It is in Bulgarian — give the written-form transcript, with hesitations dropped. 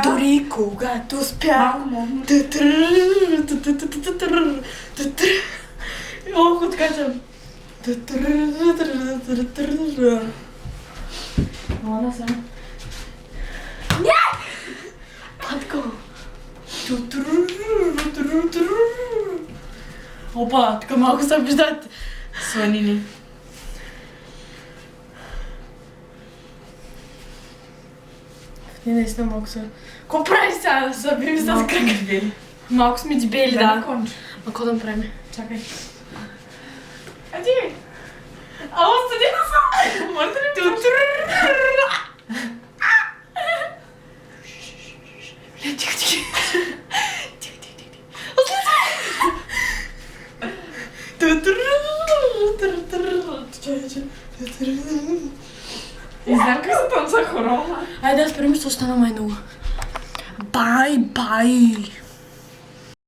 Дори когато спя. Ох, откачам. Ладно съм. Патко. Опа, тук малко се виждат сланини. Не, наистина малко са... Ко прави сега да се бим с кръг? Малко сме дебели, да. Ма какво да правим? Чакай. Ади! Ало, студена съм! Може да ли тихо, тихо. И знам как се танца хорова. Айде да спрем, ще остана май много. Бай, бай!